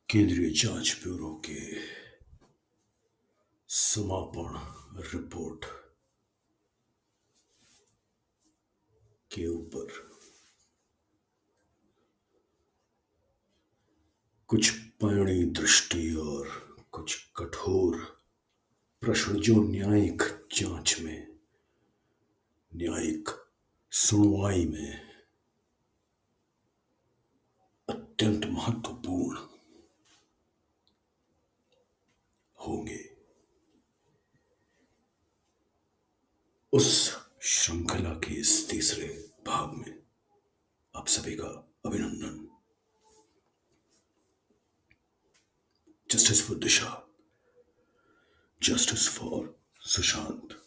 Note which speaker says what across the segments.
Speaker 1: केंद्रीय जांच ब्यूरो के समापन रिपोर्ट के ऊपर कुछ पैणी दृष्टि और कुछ कठोर प्रश्न जो न्यायिक जांच में, न्यायिक सुनवाई में अत्यंत महत्वपूर्ण होंगे, उस श्रृंखला के इस तीसरे भाग में आप सभी का अभिनंदन। Justice for Disha, justice for Sushant,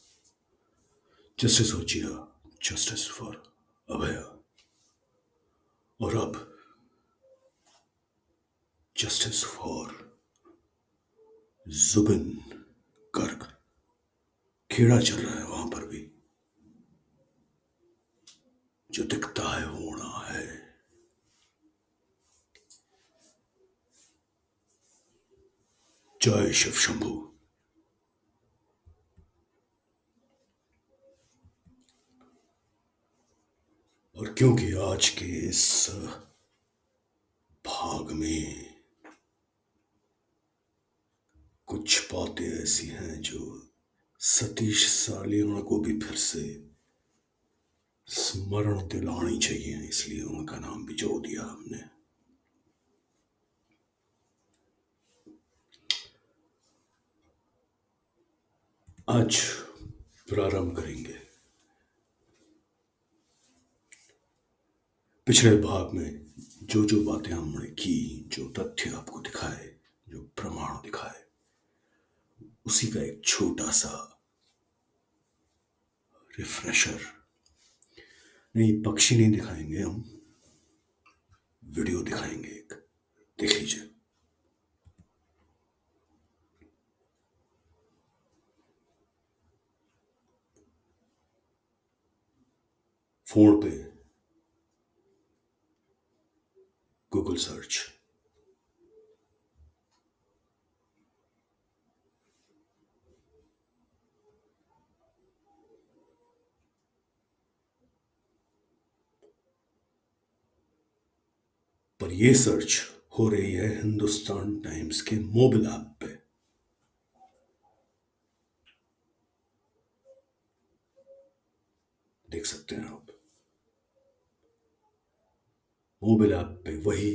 Speaker 1: justice for Jiya, justice for Abhaya और अब जस्टिस फॉर जुबिन गर्ग। खेड़ा चल रहा है वहां पर भी, जो दिखता है वो होना है। जय शिव शंभू। और क्योंकि आज के इस भाग में कुछ बातें ऐसी हैं जो सतीश सालियाना को भी फिर से स्मरण दिलानी चाहिए, इसलिए उनका नाम भी जोड़ दिया हमने। आज प्रारंभ करेंगे पिछले भाग में जो जो बातें हमने की, जो तथ्य आपको दिखाए, जो प्रमाण दिखाए, उसी का एक छोटा सा रिफ्रेशर। नहीं, पक्षी नहीं दिखाएंगे हम, वीडियो दिखाएंगे एक, देख लीजिए। फोन पे गूगल सर्च, पर यह सर्च हो रही है हिंदुस्तान टाइम्स के मोबाइल ऐप पे। देख सकते हैं आप मोबाइल ऐप पे वही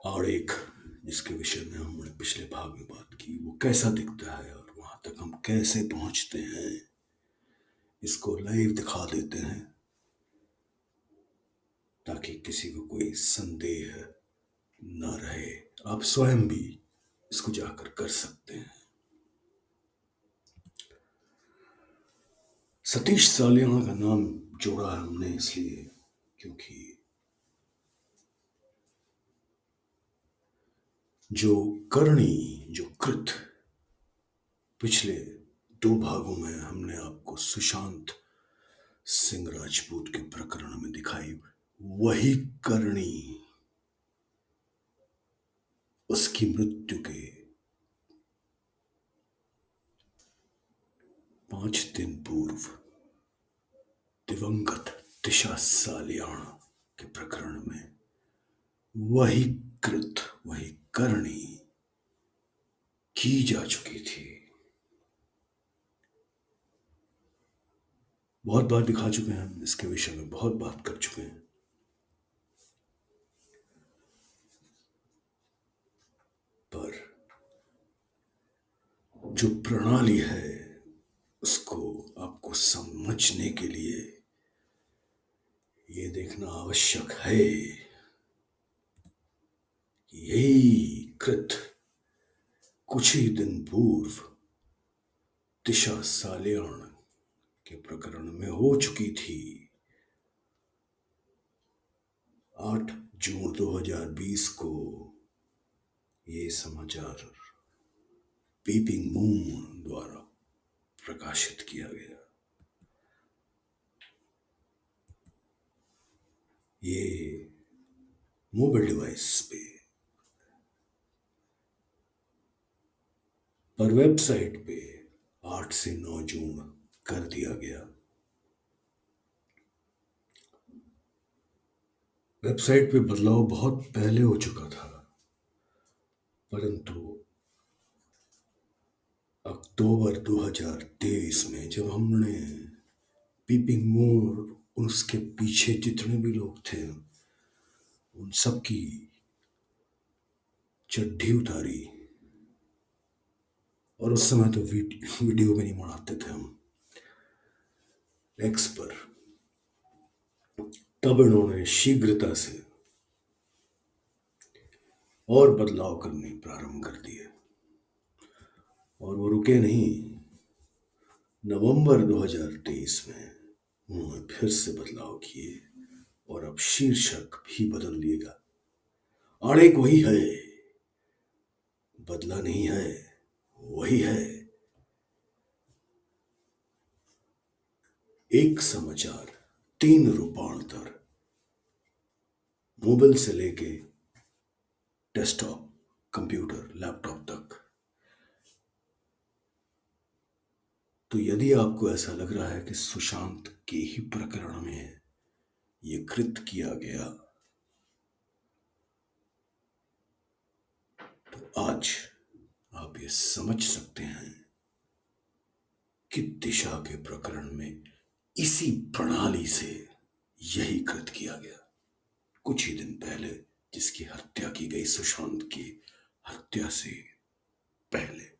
Speaker 1: आरेख जिसके विषय में हमने पिछले भाग में बात की, वो कैसा दिखता है और वहां तक हम कैसे पहुंचते हैं, इसको लाइव दिखा देते हैं ताकि किसी को कोई संदेह न रहे। आप स्वयं भी इसको जाकर कर सकते हैं। सतीश सालियाना का नाम जोड़ा है हमने इसलिए क्योंकि जो करनी, जो कृत पिछले दो भागों में हमने आपको सुशांत सिंह राजपूत के प्रकरण में दिखाई, वही करनी उसकी मृत्यु के 5 दिन पूर्व दिवंगत दिशा सालियाना के प्रकरण में वही कृत, वही करनी की जा चुकी थी। बहुत बार दिखा चुके हैं हम, इसके विषय में बहुत बात कर चुके हैं, पर जो प्रणाली है उसको आपको समझने के लिए ये देखना आवश्यक है कि यही कृत कुछ ही दिन पूर्व दिशा सालियान के प्रकरण में हो चुकी थी। 8 जून 2020 को ये समाचार पीपिंग मून द्वारा प्रकाशित किया गया। ये मोबाइल डिवाइस पे पर वेबसाइट पे 8 से 9 जून कर दिया गया। वेबसाइट पे बदलाव बहुत पहले हो चुका था, परंतु अक्टूबर 2023 में जब हमने पीपिंग मोर उसके पीछे जितने भी लोग थे उन सब की चड्ढी उतारी, और उस समय तो वीडियो भी नहीं बनाते थे हम एक्स पर, तब इन्होंने शीघ्रता से और बदलाव करने प्रारंभ कर दिए। और वो रुके नहीं। नवंबर 2023 में उन्होंने फिर से बदलाव किए और अब शीर्षक भी बदल दिएगा। आड़े वही है, बदला नहीं है, वही है। एक समाचार, तीन रूपांतर, मोबाइल से लेके डेस्कटॉप, कंप्यूटर, लैपटॉप तक। तो यदि आपको ऐसा लग रहा है कि सुशांत के ही प्रकरण में ये कृत किया गया, तो आज आप ये समझ सकते हैं कि दिशा के प्रकरण में इसी प्रणाली से यही कृत किया गया। कुछ ही दिन पहले जिसकी हत्या की गई, सुशांत की हत्या से पहले।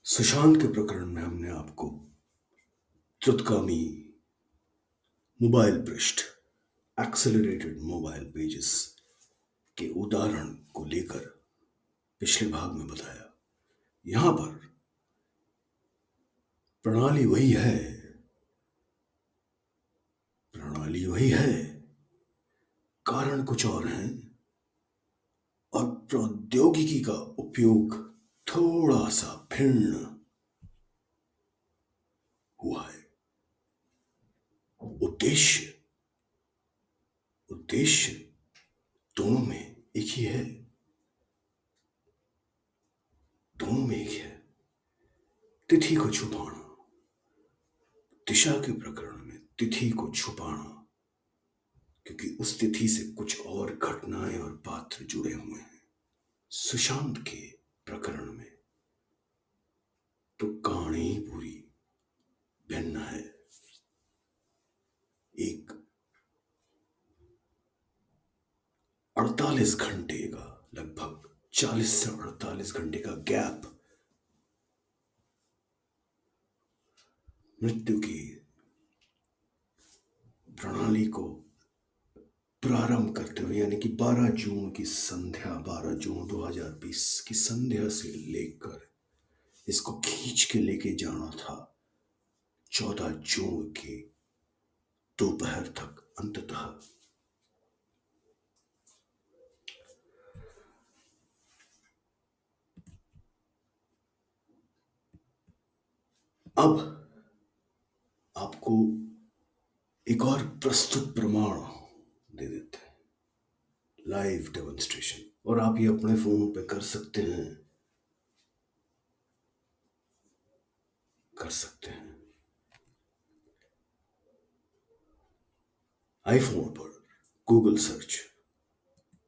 Speaker 1: सुशांत के प्रकरण में हमने आपको द्रुतगामी मोबाइल पृष्ठ, एक्सेलरेटेड मोबाइल पेजेस के उदाहरण को लेकर पिछले भाग में बताया। यहां पर प्रणाली वही है, प्रणाली वही है, कारण कुछ और है, और प्रौद्योगिकी का उपयोग थोड़ा सा भिन्न हुआ है। उद्देश्य उद्देश्य दोनों में एक ही है, दोनों में एक है। तिथि को छुपाना, दिशा के प्रकरण में तिथि को छुपाना, क्योंकि उस तिथि से कुछ और घटनाएं और पात्र जुड़े हुए हैं। सुशांत के प्रकरण में तो कहानी ही पूरी भिन्न है। एक 48 घंटे का, लगभग 40 से 48 घंटे का गैप मृत्यु की प्रणाली को प्रारंभ करते हुए, यानी कि 12 जून की संध्या, 12 जून 2020 की संध्या से लेकर इसको खींच के लेके जाना था 14 जून के दोपहर तक। अंततः अब आपको एक और प्रस्तुत प्रमाण दे देते हैं, लाइव डेमोन्स्ट्रेशन, और आप ये अपने फोन पे कर सकते हैं, कर सकते हैं। आईफोन पर गूगल सर्च,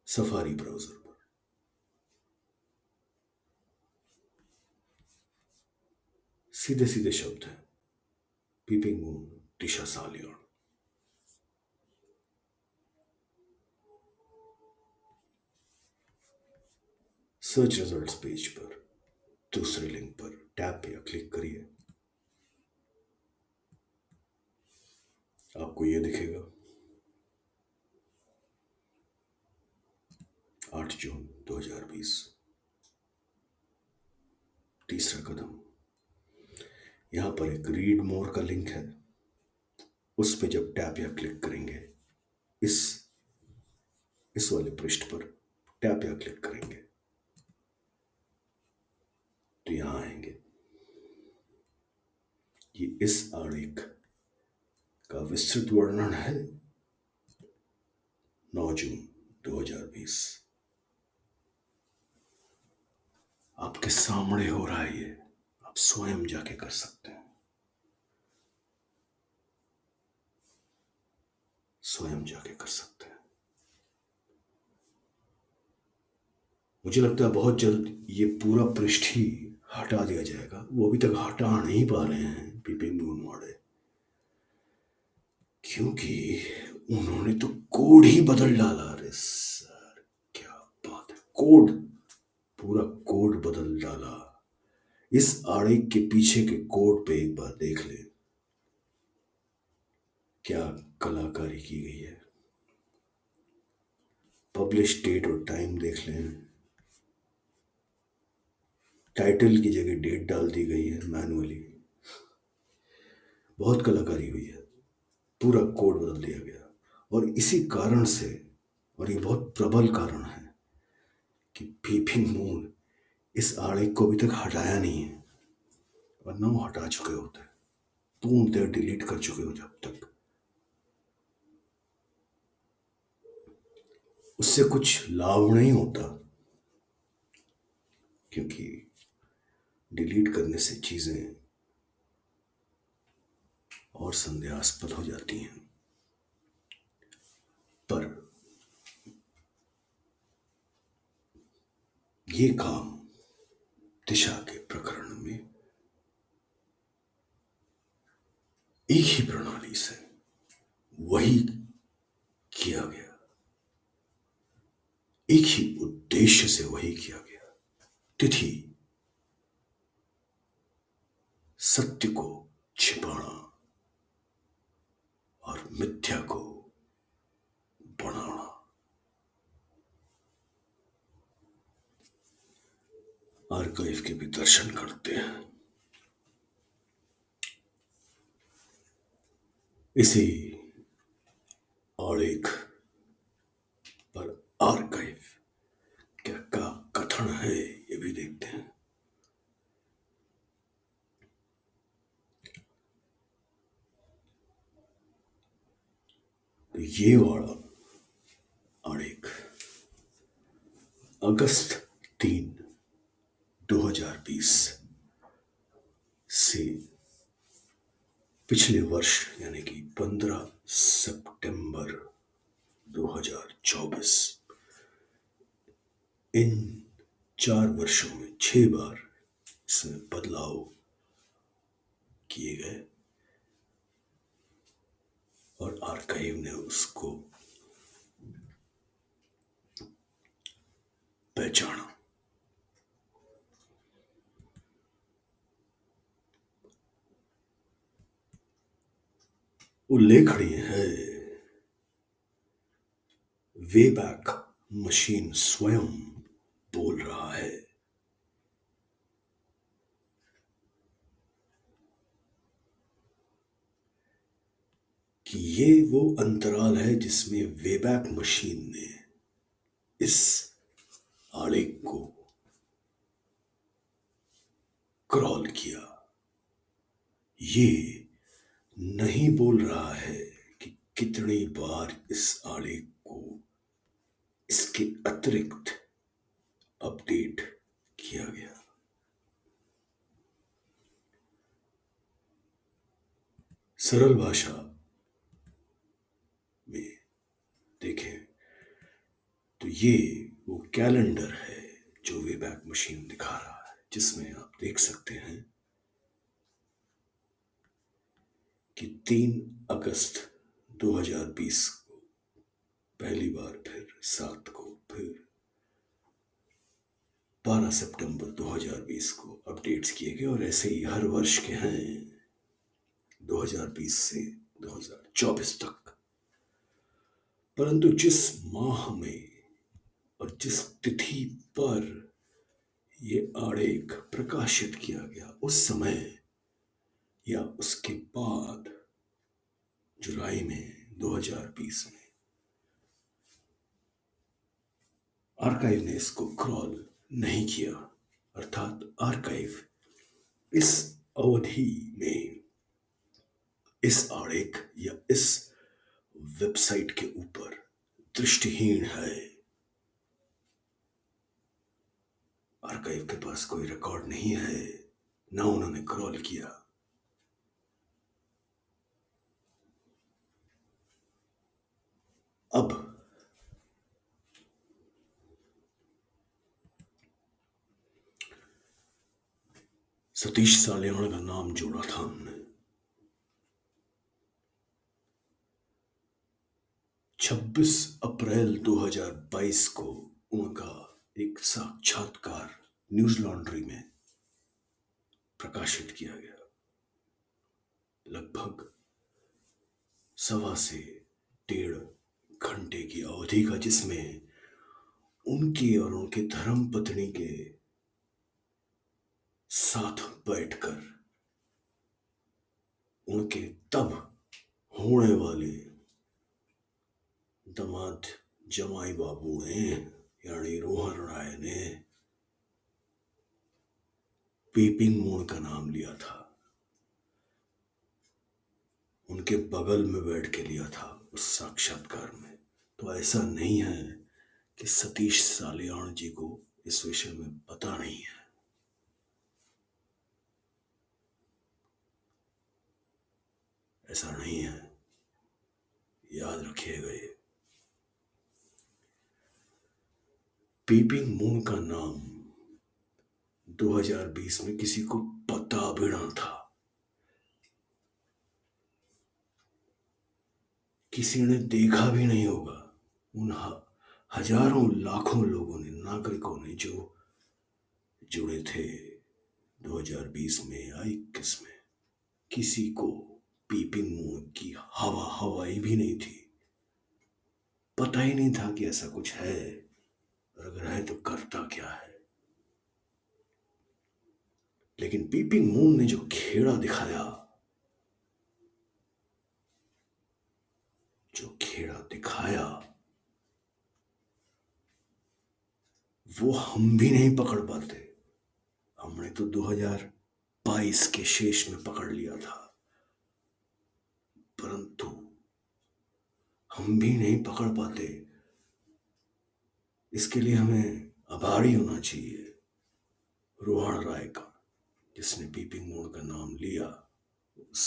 Speaker 1: सफारी ब्राउजर पर सीधे सीधे शब्द हैं, पीपिंग मून दिशा सालियान। सर्च रिजल्ट्स पेज पर दूसरे लिंक पर टैप या क्लिक करिए, आपको यह दिखेगा 8 जून 2020। तीसरा कदम, यहां पर एक रीड मोर का लिंक है, उस पर जब टैप या क्लिक करेंगे, इस इस वाले पृष्ठ पर टैप या क्लिक करेंगे तो यहां आएंगे। ये इस आरेख का विस्तृत वर्णन है। 9 जून 2020 आपके सामने हो रहा है। ये आप स्वयं जाके कर सकते हैं, स्वयं जाके कर सकते हैं। मुझे लगता है बहुत जल्द ये पूरा पृष्ठ ही हटा दिया जाएगा। वो अभी तक हटा नहीं पा रहे हैं बिपिन मूनवाड़े, क्योंकि उन्होंने तो कोड ही बदल डाला। अरे सर, क्या बात है! कोड, पूरा कोड बदल डाला। इस आड़े के पीछे के कोड पे एक बार देख ले, क्या कलाकारी की गई है। पब्लिश डेट और टाइम देख लें, टाइटल की जगह डेट डाल दी गई है मैनुअली। बहुत कलाकारी हुई है, पूरा कोड बदल दिया गया। और इसी कारण से, और ये बहुत प्रबल कारण है, कि पीपिंग मून इस आड़े को अभी तक हटाया नहीं है, वरना वो हटा चुके होते, पूर्णतः डिलीट कर चुके हो। जब तक उससे कुछ लाभ नहीं होता, क्योंकि डिलीट करने से चीजें और संदेहास्पद हो जाती हैं। पर ये काम दिशा के प्रकरण में एक ही प्रणाली से वही किया गया, एक ही उद्देश्य से वही किया गया। तिथि, सत्य को छिपाना और मिथ्या को बढ़ाना। आर्काइव के भी दर्शन करते हैं। इसी आलेख पर आर्काइव क्या का कथन है, ये भी देखते हैं। तो ये वाला आलेख अगस्त 3, 2020 से पिछले वर्ष यानी कि 15 सितंबर 2024, इन 4 वर्षों में 6 बार इसमें बदलाव किए गए और आर्काइव ने उसको पहचाना। उल्लेखनीय है, वेबैक मशीन स्वयं बोल रहा है कि ये वो अंतराल है जिसमें वेबैक मशीन ने इस आलेख को क्रॉल किया। ये नहीं बोल रहा है कि कितनी बार इस आलेख को इसके अतिरिक्त अपडेट किया गया। सरल भाषा में देखें तो ये वो कैलेंडर है जो वेबैक मशीन दिखा रहा है, जिसमें आप देख सकते हैं कि 3 अगस्त 2020 को पहली बार, फिर 7 को, फिर 12 सितंबर 2020 को अपडेट्स किए गए, और ऐसे ही हर वर्ष के हैं 2020 से 2024 तक। परंतु जिस माह में और जिस तिथि पर ये आलेख प्रकाशित किया गया, उस समय या उसके बाद जुलाई में 2020 में आर्काइव ने इसको क्रॉल नहीं किया। अर्थात आर्काइव इस अवधि में इस आलेख या इस वेबसाइट के ऊपर दृष्टिहीन है। आर्काइव के पास कोई रिकॉर्ड नहीं है, ना उन्होंने क्रॉल किया। अब सतीश सालियान का नाम जोड़ा था हमने। 26 अप्रैल 2022 को उनका एक साक्षात्कार न्यूज लॉन्ड्री में प्रकाशित किया गया। लगभग 1.25 घंटे की अवधि का, जिसमें उनकी और उनके धर्म पत्नी के साथ बैठकर उनके तब होने वाले दामाद जमाई बाबू ने, यानी रोहन राय ने, पीपिंग मोड़ का नाम लिया था। उनके बगल में बैठ के लिया था उस साक्षात्कार में। तो ऐसा नहीं है कि सतीश सालियान जी को इस विषय में पता नहीं है। ऐसा नहीं है, याद रखिएगा ये। पीपिंग मून का नाम 2020 में किसी को पता भी ना था। किसी ने देखा भी नहीं होगा। उन हजारों लाखों लोगों ने, नागरिकों ने, जो जुड़े थे 2020 में या 21 में, किसी को पीपिंग मून की हवाई भी नहीं थी। पता ही नहीं था कि ऐसा कुछ है, और अगर है तो करता क्या है। लेकिन पीपिंग मून ने जो खेड़ा दिखाया, वो हम भी नहीं पकड़ पाते। हमने तो 2022 के शेष में पकड़ लिया था, परंतु हम भी नहीं पकड़ पाते। इसके लिए हमें आभारी होना चाहिए रोहन राय का, जिसने पीपिंग मोड़ का नाम लिया उस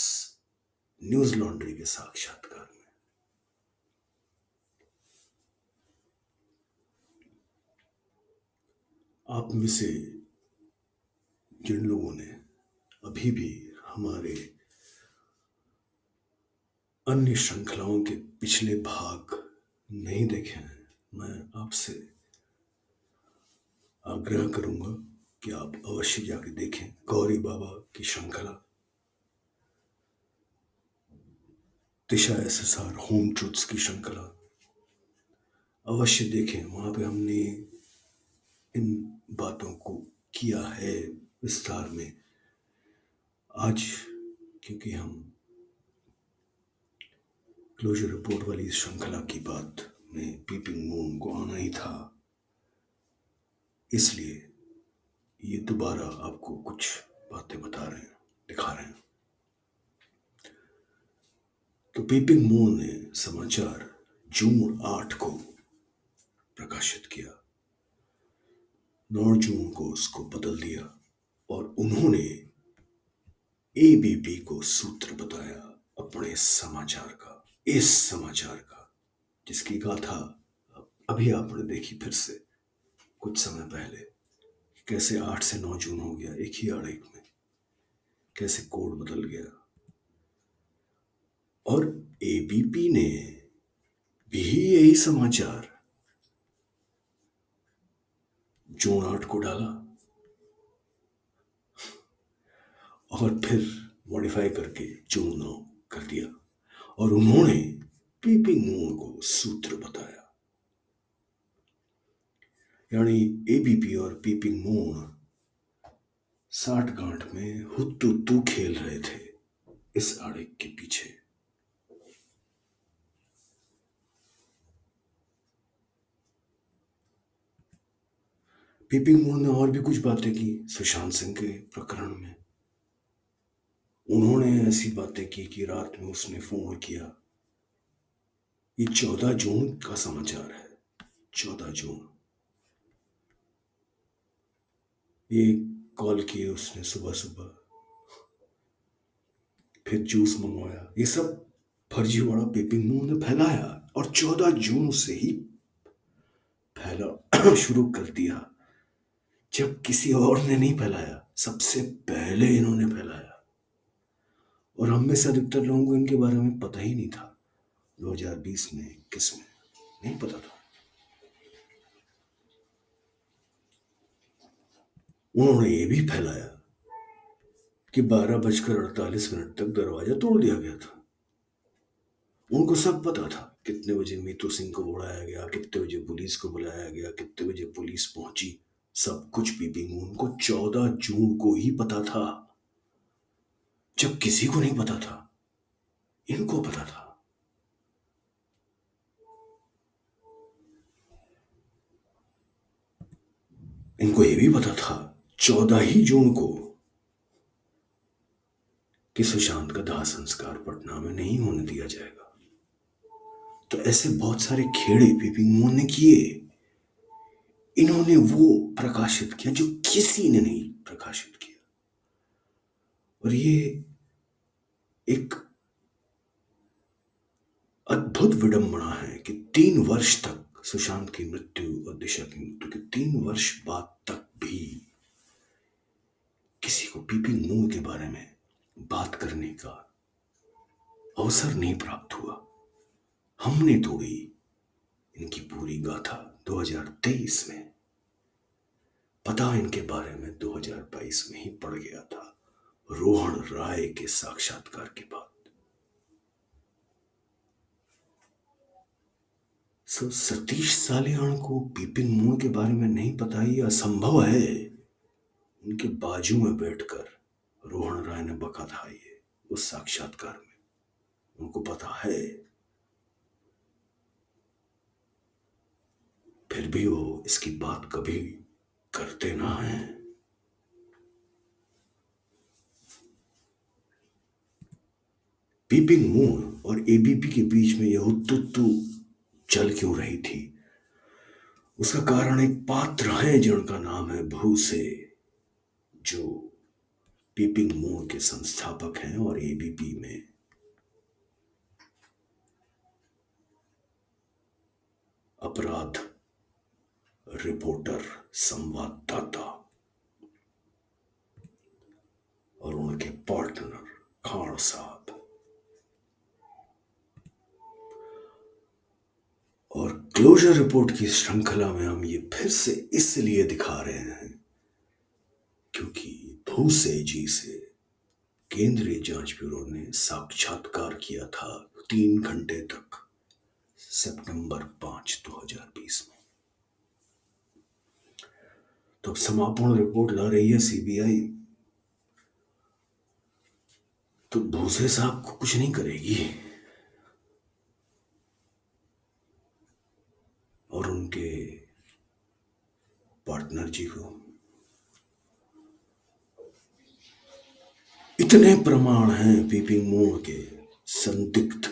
Speaker 1: न्यूज लॉन्ड्री के साक्षात्कार में। आप में से जिन लोगों ने अभी भी हमारे अन्य श्रृंखलाओं के पिछले भाग नहीं देखे हैं, मैं आपसे आग्रह करूंगा कि आप अवश्य जाके देखें। गौरी बाबा की श्रृंखला, दिशा एसएसआर होम ट्रूथ्स की श्रृंखला अवश्य देखें। वहां पे हमने इन बातों को किया है विस्तार में। आज क्योंकि हम क्लोजर रिपोर्ट वाली श्रृंखला की बात में पीपिंग मून को आना ही था, इसलिए ये दोबारा आपको कुछ बातें बता रहे हैं, दिखा रहे हैं। तो पीपिंग मून ने समाचार जून 8 को प्रकाशित किया। 9 जून को उसको बदल दिया और उन्होंने एबीपी को सूत्र बताया अपने समाचार का, इस समाचार का, जिसकी गाथा अभी आपने देखी फिर से कुछ समय पहले। कैसे 8 से 9 जून हो गया एक ही आरेख में, कैसे कोड बदल गया। और एबीपी ने भी यही समाचार जून 8 को डाला और फिर मॉडिफाई करके जून 9 कर दिया। और उन्होंने पीपिंग मून को सूत्र बताया। यानी एबीपी और पीपिंग मून 60 गांठ में हुत्तू तू खेल रहे थे इस आरेख के पीछे। पीपिंग मून ने और भी कुछ बातें की सुशांत सिंह के प्रकरण में। उन्होंने ऐसी बातें की कि रात में उसने फोन किया ये 14 जून का समाचार है। 14 जून। ये कॉल किए उसने सुबह सुबह, फिर जूस मंगवाया, ये सब फर्जीवाड़ा पीपिंग मून ने फैलाया और 14 जून से ही फैला शुरू कर दिया। जब किसी और ने नहीं फैलाया, सबसे पहले इन्होंने फैलाया। और हम में से अधिकतर लोगों को इनके बारे में पता ही नहीं था। 2020 में, 21 में नहीं पता था। उन्होंने ये भी फैलाया कि 12:48 तक दरवाजा तोड़ दिया गया था। उनको सब पता था कितने बजे मीतू सिंह को बुलाया गया, कितने बजे पुलिस को बुलाया गया, कितने बजे पुलिस पहुंची। सब कुछ पीपी मून को 14 जून को ही पता था, जब किसी को नहीं पता था। इनको पता था। इनको ये भी पता था 14 ही जून को कि सुशांत का दाह संस्कार पटना में नहीं होने दिया जाएगा। तो ऐसे बहुत सारे खेड़े पीपी मून ने किए। इन्होंने वो प्रकाशित किया जो किसी ने नहीं प्रकाशित किया। और ये एक अद्भुत विडंबना है कि 3 वर्ष तक, सुशांत की मृत्यु और दिशा की मृत्यु के 3 वर्ष बाद तक भी किसी को पीपी मून के बारे में बात करने का अवसर नहीं प्राप्त हुआ। हमने तोड़ी इनकी पूरी गाथा 2023 में। पता इनके बारे में 2022 में ही पड़ गया था, रोहण राय के साक्षात्कार के बाद। सतीश सालियान को पीपिंग मून के बारे में नहीं पता, ये असंभव है। उनके बाजू में बैठकर रोहण राय ने बका था ये उस साक्षात्कार में। उनको पता है, फिर भी वो इसकी बात कभी करते ना है। पीपिंग मून और एबीपी के बीच में यह हुत्तुत्तु चल क्यों रही थी, उसका कारण एक पात्र है जिनका नाम है भूसे, जो पीपिंग मून के संस्थापक हैं और एबीपी में अपराध रिपोर्टर, संवाददाता और उनके पार्टनर खान साहब। और क्लोजर रिपोर्ट की श्रृंखला में हम ये फिर से इसलिए दिखा रहे हैं क्योंकि भूसे जी से केंद्रीय जांच ब्यूरो ने साक्षात्कार किया था 3 घंटे तक, सितंबर 5, 2020 में। तो अब समापन रिपोर्ट ला रही है सीबीआई, तो भूसे साहब को कुछ नहीं करेगी। और उनके पार्टनर जी को इतने प्रमाण हैं पीपिंग मून के संदिग्ध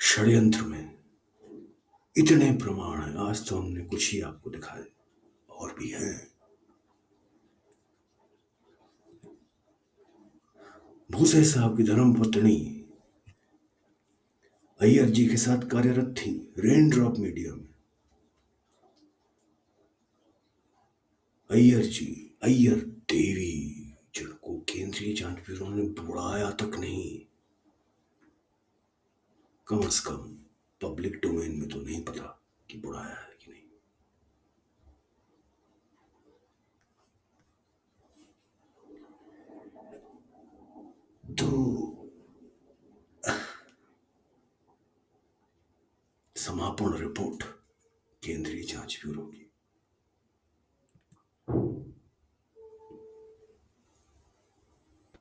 Speaker 1: षड्यंत्र में, इतने प्रमाण हैं। आज तो हमने कुछ ही आपको दिखाए, और भी हैं। भूसे साहब की धर्मपत्नी अय्यर जी के साथ कार्यरत थी रेन ड्रॉप मीडिया में। अय्यर जी, अय्यर देवी, जिनको केंद्रीय जांच ब्यूरो ने बुलाया तक नहीं, कम से कम पब्लिक डोमेन में तो नहीं पता कि बुलाया है कि नहीं। तो समापन रिपोर्ट केंद्रीय जांच ब्यूरो की,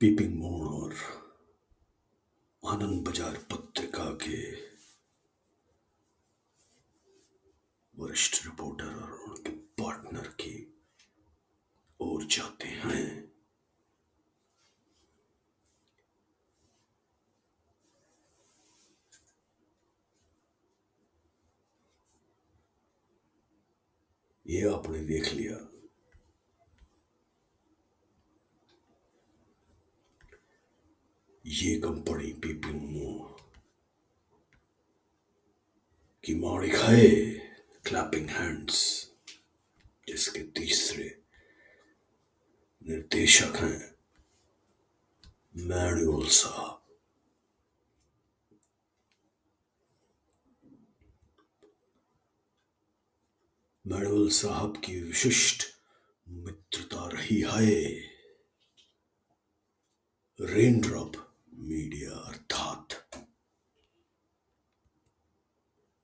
Speaker 1: पीपिंग मून और आनंद बाजार पत्रिका के वरिष्ठ रिपोर्टर और उनके पार्टनर की ओर जाते हैं। ये आपने देख लिया। ये कंपनी पीपीओ की माड़ी खाए क्लैपिंग हैंड्स, जिसके तीसरे निर्देशक हैं मैनुअल साहब। मैनुअल साहब की विशिष्ट मित्रता रही है रेनड्रॉप मीडिया अर्थात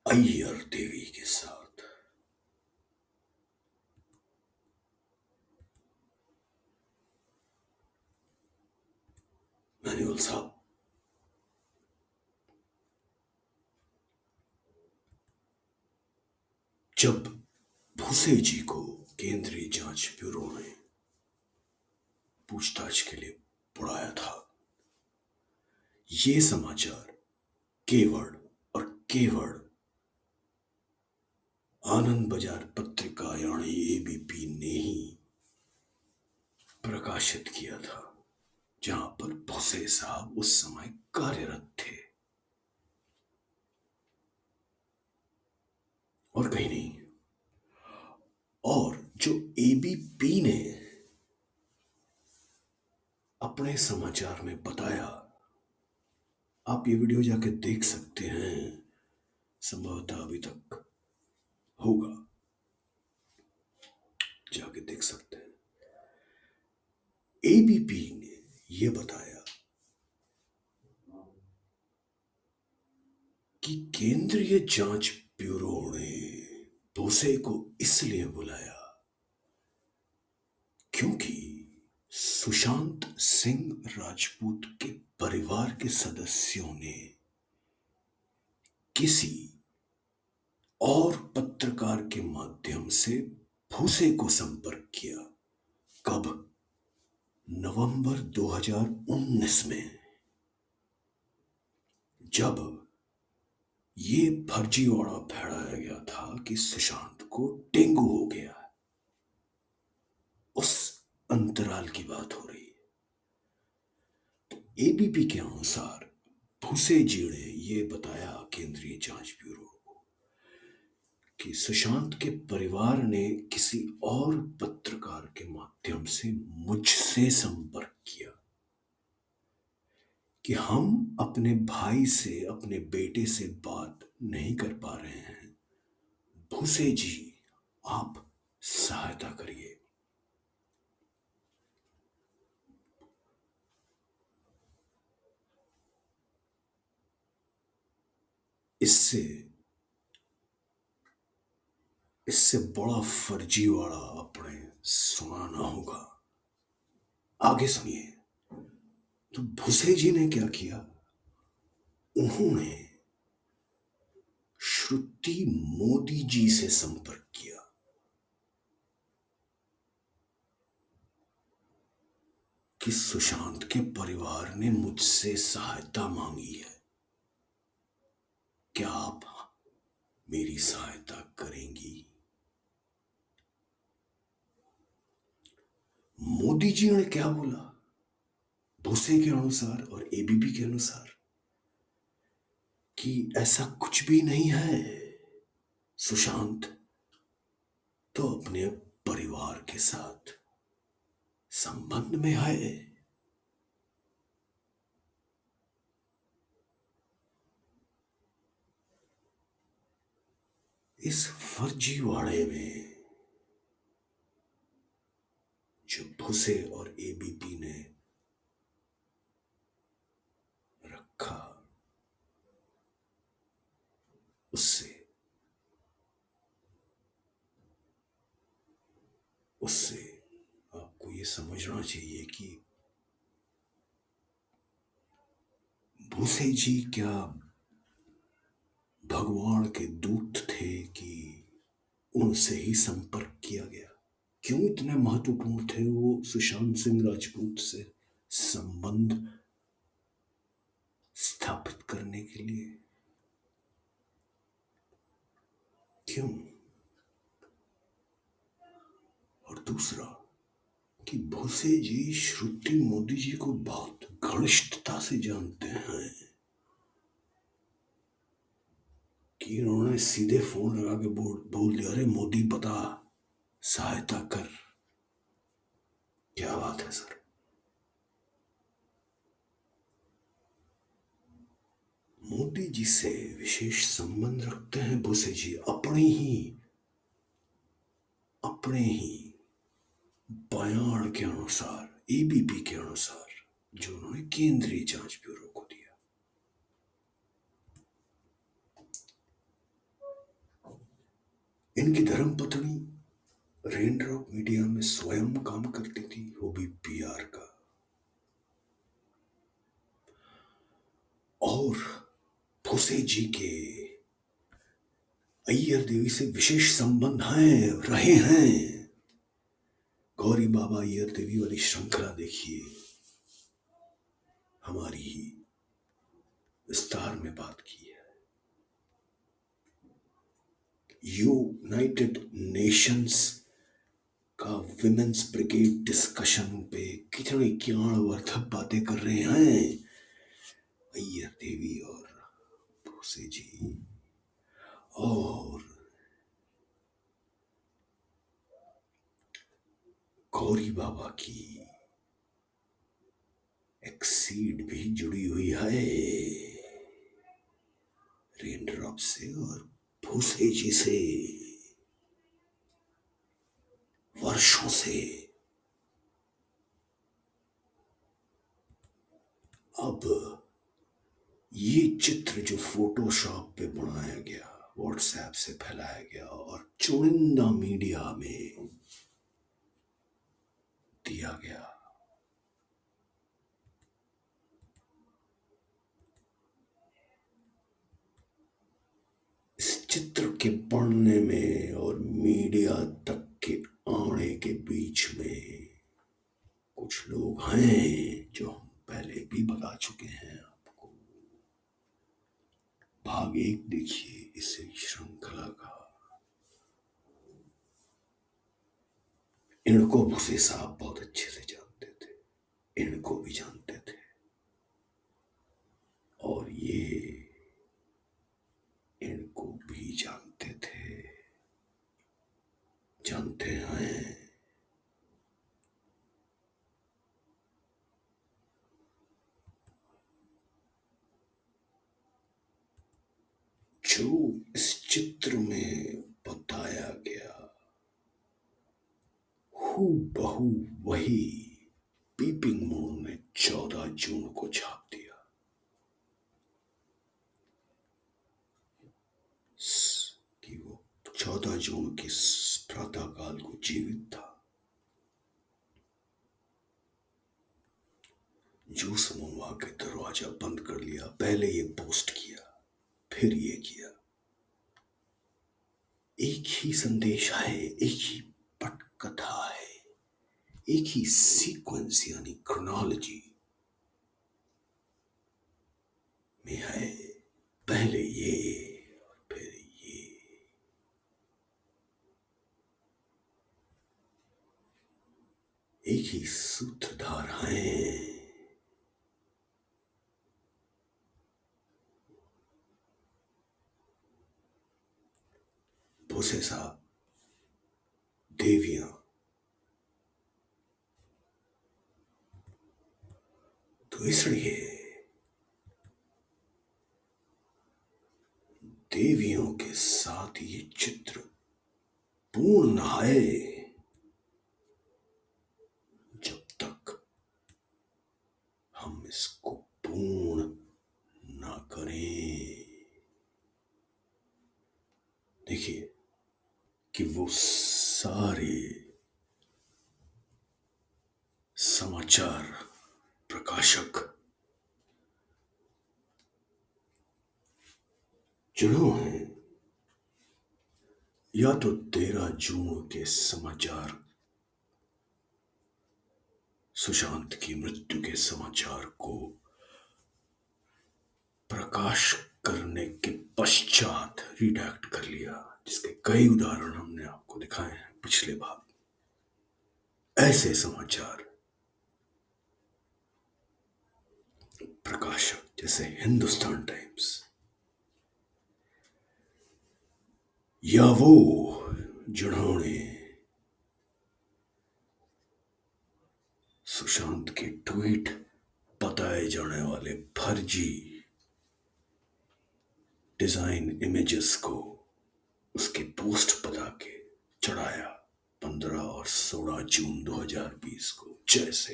Speaker 1: अय्यर देवी के साथ। मैनुअल साहब जब भूसे जी को केंद्रीय जांच ब्यूरो ने पूछताछ के लिए बुलाया था, ये समाचार केवल और केवल आनंद बाजार पत्रिका यानी एबीपी ने ही प्रकाशित किया था, जहां पर भूसे साहब उस समय कार्यरत थे और कहीं नहीं। और जो एबीपी ने अपने समाचार में बताया, आप ये वीडियो जाके देख सकते हैं, संभवतः अभी तक होगा, जाके देख सकते हैं। एबीपी ने यह बताया कि केंद्रीय जांच ब्यूरो ने भूसे को इसलिए बुलाया क्योंकि सुशांत सिंह राजपूत के परिवार के सदस्यों ने किसी और पत्रकार के माध्यम से भूसे को संपर्क किया। कब? नवंबर 2019 में, जब ये फर्जीवाड़ा फैलाया गया था कि सुशांत को डेंगू हो गया। उस अंतराल की बात हो रही है। एबीपी के अनुसार भूसे जी ने यह बताया केंद्रीय जांच ब्यूरो को कि सुशांत के परिवार ने किसी और पत्रकार के माध्यम से मुझसे संपर्क किया कि हम अपने भाई से, अपने बेटे से बात नहीं कर पा रहे हैं, भूसे जी आप सहायता करिए। इससे इससे बड़ा फर्जीवाड़ा आपने सुना ना होगा। आगे सुनिए। तो भूसे जी ने क्या किया, उन्होंने श्रुति मोदी जी से संपर्क किया कि सुशांत के परिवार ने मुझसे सहायता मांगी है, क्या आप मेरी सहायता करेंगी? मोदी जी ने क्या बोला? भूसे के अनुसार और एबीपी के अनुसार कि ऐसा कुछ भी नहीं है, सुशांत तो अपने परिवार के साथ संबंध में है। इस फर्जीवाड़े में जो भूसे और एबीपी ने रखा, उससे उससे आपको ये समझना चाहिए कि भूसे जी क्या भगवान के दूत थे कि उनसे ही संपर्क किया गया? क्यों इतने महत्वपूर्ण थे वो सुशांत सिंह राजपूत से संबंध स्थापित करने के लिए? क्यों? दूसरा कि भोसे जी श्रुति मोदी जी को बहुत घनिष्ठता से जानते हैं कि उन्होंने सीधे फोन लगा के बोल दिया, अरे मोदी बता, सहायता कर। क्या बात है सर। मोदी जी से विशेष संबंध रखते हैं भोसे जी, अपने ही बयान के अनुसार, एबीपी के अनुसार, जो उन्होंने केंद्रीय जांच ब्यूरो को दिया। इनकी धर्मपत्नी रेनड्रॉप मीडिया में स्वयं काम करती थी, वो भी पीआर का। और भोसे जी के अय्यर देवी से विशेष संबंध हैं, रहे हैं। गौरी बाबा अय्यर देवी वाली श्रृंखला देखिए, हमारी ही विस्तार में बात की है। यूनाइटेड नेशंस का विमेंस ब्रिगेड डिस्कशन पे कितनी ज्ञानवर्धक बातें कर रहे हैं अय्यर देवी और भोसे जी। और गौरी बाबा की एक सीड भी जुड़ी हुई है रेनड्रॉप से और भोसे जी से वर्षों से। अब ये चित्र जो फोटोशॉप पे बनाया गया, व्हाट्सएप से फैलाया गया और चुनिंदा मीडिया में दिया गया, इस चित्र के पढ़ने में और मीडिया तक के आने के बीच में कुछ लोग हैं जो हम पहले भी बता चुके हैं आपको। भाग 1 देखिए इस श्रृंखला का। इनको भूसे साहब बहुत अच्छे से जानते थे, इनको भी जानते थे, और ये इनको भी जानते थे, जानते हैं। जो इस चित्र में बताया गया हूबहू वही पीपिंग मोन ने 14 जून को छाप दिया। कि वो 14 जून के प्रातःकाल को जीवित था। जूस मुआ के दरवाजा बंद कर लिया, पहले ये पोस्ट किया, फिर ये किया। एक ही संदेश है, एक ही पटकथा है, एक ही सीक्वेंस यानी क्रोनोलॉजी में है। पहले ये और फिर ये। एक ही सूत्रधार हैं। भोसे साहब देवियां, तो इसलिए देवियों के साथ ये चित्र पूर्ण है जब तक हम इसको पूर्ण ना करें। देखिए कि वो सारे समाचार प्रकाशक जिन्होंने या तो 13 जून के समाचार, सुशांत की मृत्यु के समाचार को प्रकाश करने के पश्चात रिडैक्ट कर लिया, जिसके कई उदाहरण हमने आपको दिखाए हैं पिछले भाग। ऐसे समाचार प्रकाशक जैसे हिंदुस्तान टाइम्स या वो जिन्होंने सुशांत के ट्वीट बताए जाने वाले फर्जी डिजाइन इमेजेस को उसके पोस्ट बता के चढ़ाया 15 और 16 जून 2020 को, जैसे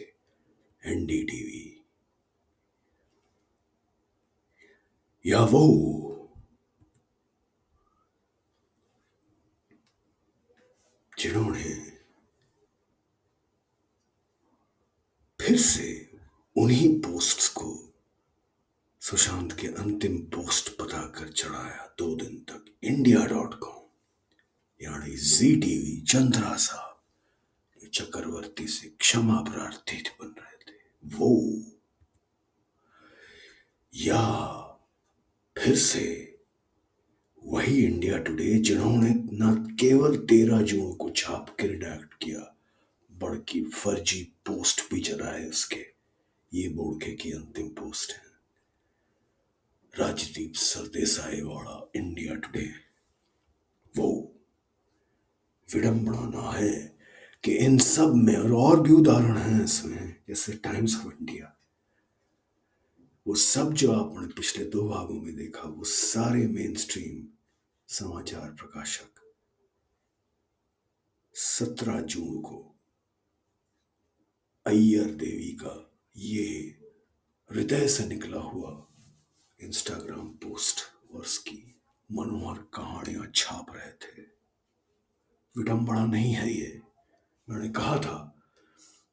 Speaker 1: एनडीटीवी या वो जिन्होंने फिर से उन्हीं पोस्ट्स को सुशांत के अंतिम पोस्ट बताकर चढ़ाया 2 दिन तक India.com, यानी जी टीवी चंद्रा साहब जो चक्रवर्ती से क्षमा प्रार्थी बन रहे थे वो, या फिर से वही इंडिया टुडे जिन्होंने न केवल 13 जून को छाप के रिडैक्ट किया, बल्कि फर्जी पोस्ट भी चलाए उसके। ये बोल के की अंतिम पोस्ट है राजदीप सरदेसाई वाला इंडिया टुडे। वो विडंबना ना है कि इन सब में और भी उदाहरण हैं इसमें, जैसे टाइम्स ऑफ इंडिया, वो सब जो आपने पिछले 2 भागों में देखा वो सारे मेन स्ट्रीम समाचार प्रकाशक 17 जून को अय्यर देवी का ये हृदय से निकला हुआ इंस्टाग्राम पोस्ट और उसकी मनोहर कहानियां छाप रहे थे। विडंबना नहीं है ये। मैंने कहा था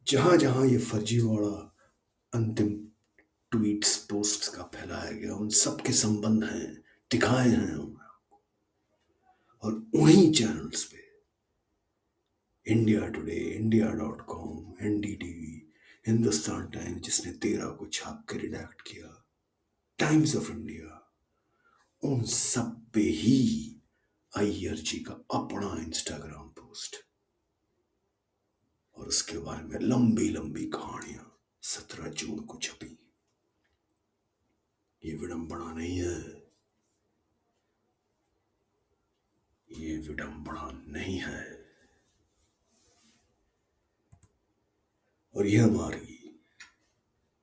Speaker 1: जहां जहां ये फर्जीवाड़ा अंतिम ट्वीट्स पोस्ट्स का फैलाया गया उन सब के संबंध हैं, दिखाए हैं हमने, और उन्हीं चैनल्स पे India today, India.com, NDTV, Hindustan times जिसने 13 को छाप के रिडैक्ट किया, टाइम्स ऑफ इंडिया, उन सब पे ही अय्यर जी का अपना इंस्टाग्राम पोस्ट और उसके बारे में लंबी लंबी कहानियां 17 जून को छपी। ये विडंबना नहीं है, ये विडंबना नहीं है। और ये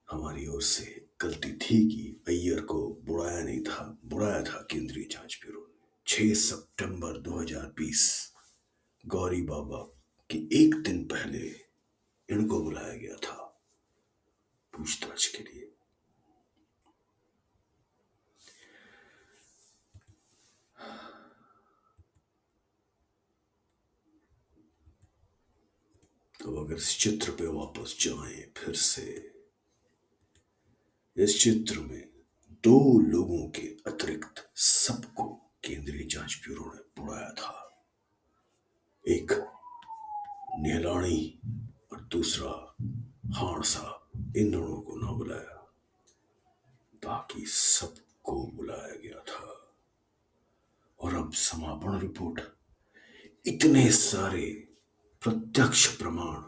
Speaker 1: हमारी ओर से गलती थी कि अय्यर को बुलाया नहीं था, बुलाया था केंद्रीय जांच ब्यूरो ने 6 सितंबर 2020, गौरी बाबा के एक दिन पहले इनको बुलाया गया था पूछताछ के लिए। तो अगर इस चित्र पे वापस जाएं फिर से, इस चित्र में 2 लोगों के अतिरिक्त सबको केंद्रीय जांच ब्यूरो ने बुलाया था। एक नीलाणी और दूसरा हाण साहब, इन दोनों को ना बुलाया, बाकी सबको बुलाया गया था। और अब समापन रिपोर्ट, इतने सारे प्रत्यक्ष प्रमाण,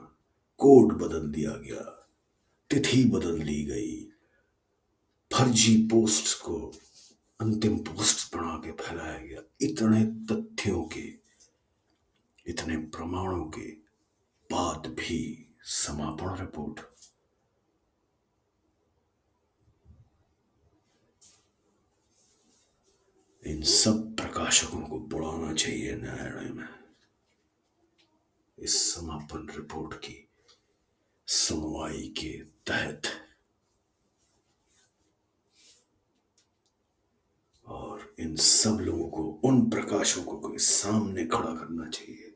Speaker 1: कोड बदल दिया गया, तिथि बदल दी गई, फर्जी पोस्ट्स को अंतिम पोस्ट बना के फैलाया गया, इतने तथ्यों के, इतने प्रमाणों के बाद भी समापन रिपोर्ट इन सब प्रकाशकों को बुलाना चाहिए न्यायालय में इस समापन रिपोर्ट की सुनवाई के तहत, और इन सब लोगों को, उन प्रकाशकों को सामने खड़ा करना चाहिए।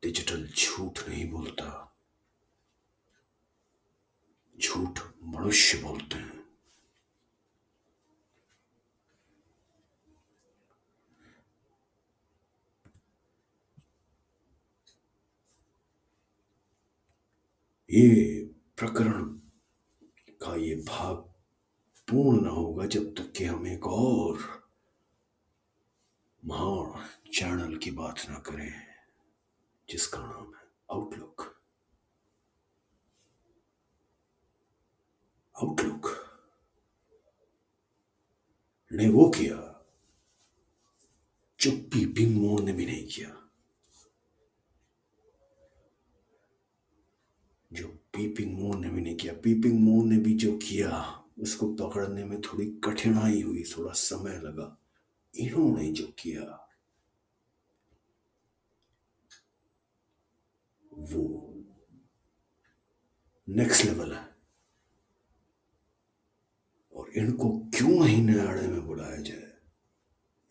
Speaker 1: डिजिटल झूठ नहीं बोलता, झूठ मनुष्य बोलते हैं। ये प्रकरण का ये भाग पूर्ण न होगा जब तक कि हम एक और महान चैनल की बात ना करें। जिसका नाम है आउटलुक। आउटलुक ने वो किया जो पीपिंग मोड ने भी नहीं किया। जो पीपिंग मोड ने भी नहीं किया। पीपिंग मोड ने भी जो किया उसको पकड़ने में थोड़ी कठिनाई हुई, थोड़ा समय लगा। इन्होंने जो किया वो नेक्स्ट लेवल है। और इनको क्यों नहीं न्यायालय में बुलाया जाए,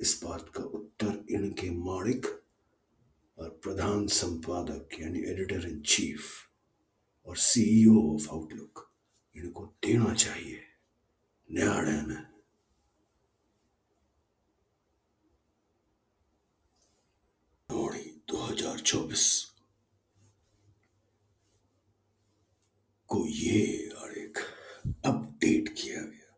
Speaker 1: इस बात का उत्तर इनके मालिक और प्रधान संपादक यानी एडिटर इन चीफ और सीईओ ऑफ आउटलुक इनको देना चाहिए न्यायालय में। 2024 को ये आरेख अपडेट किया गया।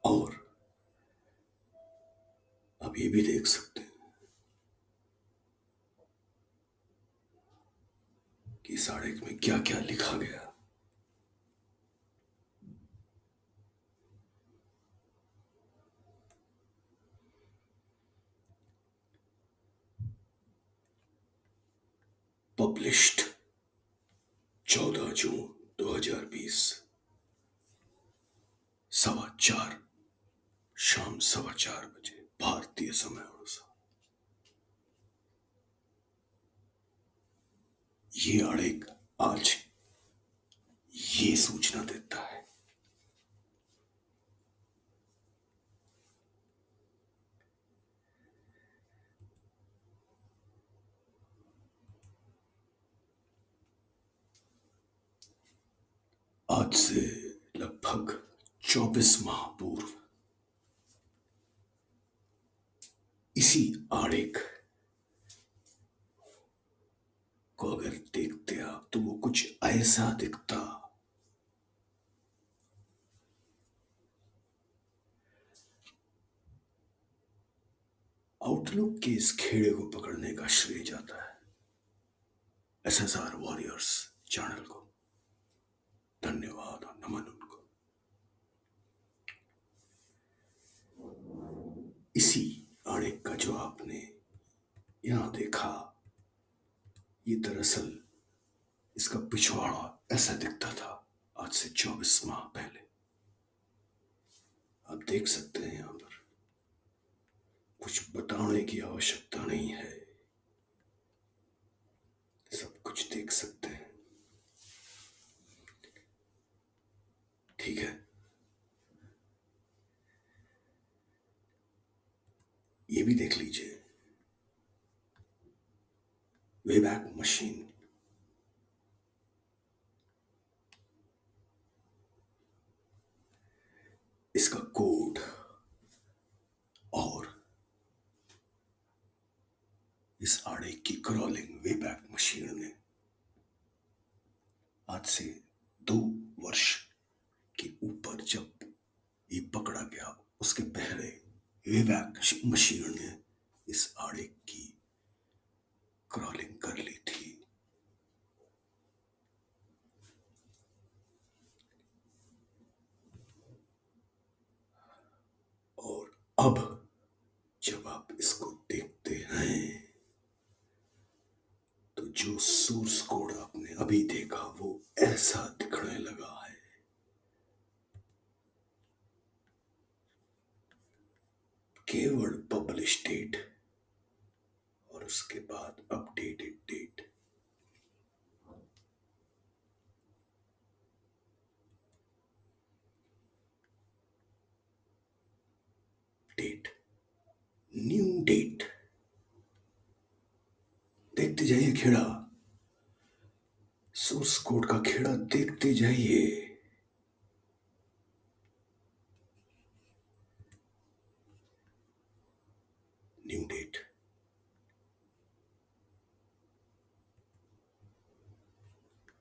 Speaker 1: और अब ये भी देख सकते हैं कि इस आरेख में क्या क्या लिखा गया। पब्लिश्ड 14 जून 2020, 4:15, शाम 4:15 भारतीय समय अनुसार। ये आरेख आज ये सूचना देता है। आज से लगभग 24 माह पूर्व इसी आरेख को अगर देखते आप तो वो कुछ ऐसा दिखता। आउटलुक के इस खेड़े को पकड़ने का श्रेय जाता है एसएसआर वॉरियर्स चैनल को। धन्यवाद और नमन उनको। इसी आरेख का जो आपने यहां देखा, ये दरअसल इसका पिछवाड़ा ऐसा दिखता था आज से 24 माह पहले। आप देख सकते हैं यहां पर कुछ बताने की आवश्यकता नहीं है, सब कुछ देख सकते हैं। ठीक है, ये भी देख लीजिए। वेबैक मशीन, इसका कोड और इस आरेख की क्रॉलिंग वेबैक मशीन ने आज से 2 वर्ष के ऊपर जब ये पकड़ा गया, उसके पहले वेबैक मशीन ने इस आरेख की क्रॉलिंग कर ली थी। और अब जब आप इसको देखते हैं तो जो सोर्स कोड आपने अभी देखा वो ऐसा दिखने लगा है। केवल पब्लिश डेट और उसके बाद updated date. Date, new date, देखते जाइए खेड़ा, सोर्स कोड का खेड़ा देखते जाइए। New date,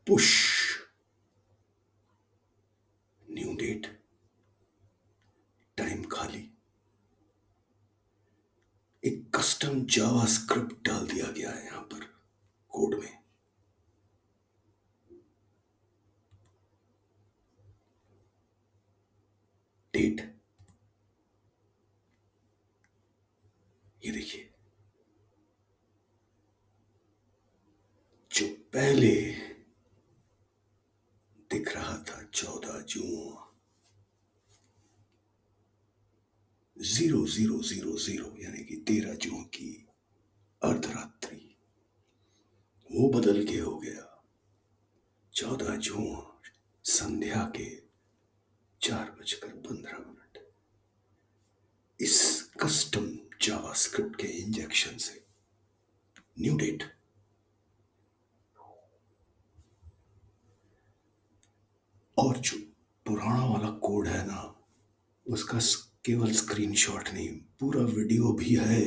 Speaker 1: push, new date, custom JavaScript डाल दिया गया है यहां पर कोड में। डेट, ये देखिए, जो पहले दिख रहा था 14 जून 0000 यानी कि 13 जून की अर्धरात्रि, वो बदल के हो गया 14 जून संध्या के 4:15। इस कस्टम जावास्क्रिप्ट के इंजेक्शन से न्यू डेट। और जो पुराना वाला कोड है ना, उसका केवल स्क्रीनशॉट नहीं, पूरा वीडियो भी है।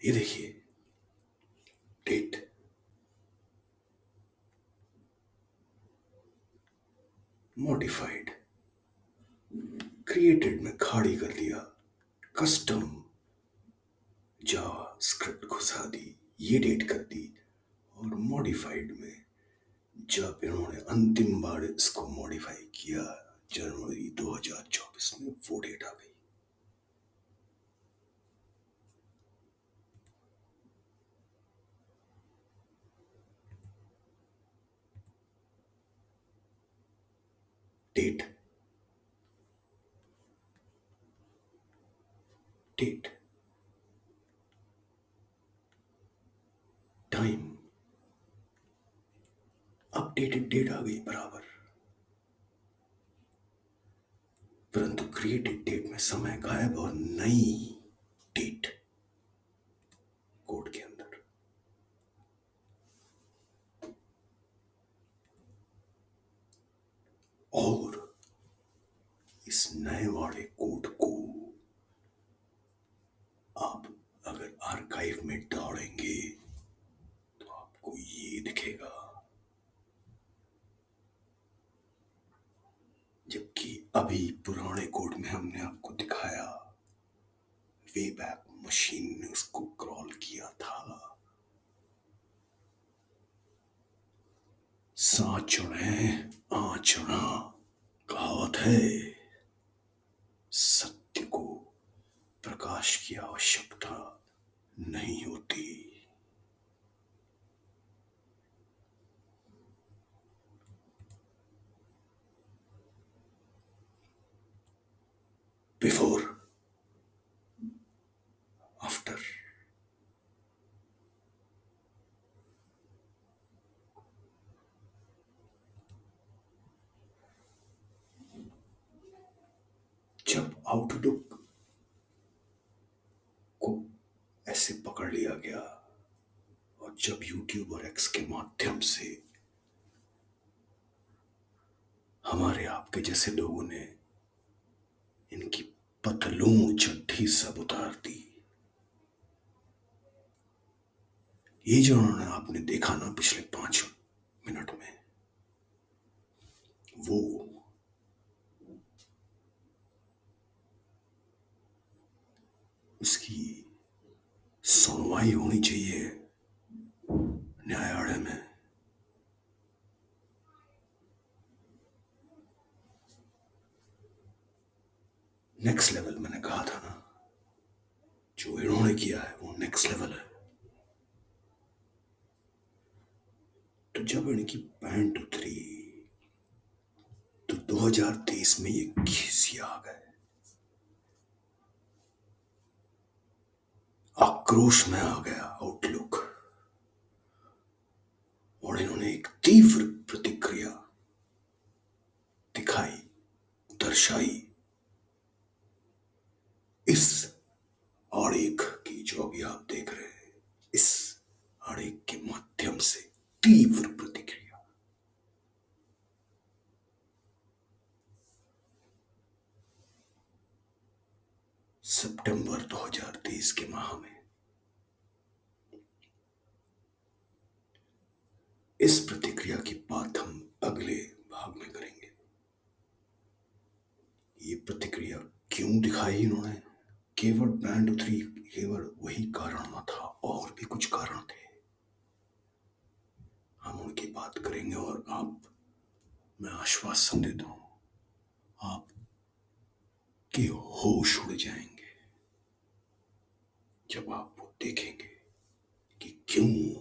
Speaker 1: ये देखिए, डेट, मॉडिफाइड, क्रिएटेड में खाड़ी कर दिया, कस्टम जावा स्क्रिप्ट घुसा दी, ये डेट कर दी। और मॉडिफाइड में जब इन्होंने अंतिम बार इसको मॉडिफाई किया जनवरी 2024 में, वो डेट आ गई। Date, date, time, updated date आ गई बराबर। परंतु क्रिएटेड डेट में समय गायब और नई डेट कोड के अंदर। और इस नए वाले कोड को आप अगर आर्काइव में दौड़ेंगे तो आपको ये दिखेगा, जबकि अभी पुराने कोड में हमने आपको दिखाया वे बैक मशीन ने उसको क्रॉल किया था। सांच चुने आँच चुना, कहावत है, सत्य को प्रकाश की आवश्यकता नहीं होती। बिफोर, आफ्टर, जब आउटलुक को ऐसे पकड़ लिया गया और जब यूट्यूब और एक्स के माध्यम से हमारे आपके जैसे लोगों ने इनकी पतलून चड्ढी सब उतार दी, ये जो उन्होंने आपने देखा ना पिछले 5 मिनट में, वो उसकी सुनवाई होनी चाहिए न्यायालय में। नेक्स्ट लेवल, मैंने कहा था ना, जो इन्होंने किया है वो नेक्स्ट लेवल है। तो जब इनकी पैंट उतरी तो 2023 में ये खिसिया आ गए, आक्रोश में आ गया आउटलुक, और इन्होंने एक तीव्र प्रतिक्रिया दिखाई, दर्शाई। इस आरेख की जो अभी आप देख रहे हैं, इस आरेख के माध्यम से तीव्र प्रतिक्रिया। सितंबर 2023 के माह में इस प्रतिक्रिया की बात हम अगले भाग में करेंगे। ये प्रतिक्रिया क्यों दिखाई इन्होंने? केवल बैंड उतरी, केवल वही कारण न था, और भी कुछ कारण थे। हम उनकी बात करेंगे और आप, मैं आश्वासन देता हूं, आपके होश उड़ जाएंगे जब आप वो देखेंगे कि क्यों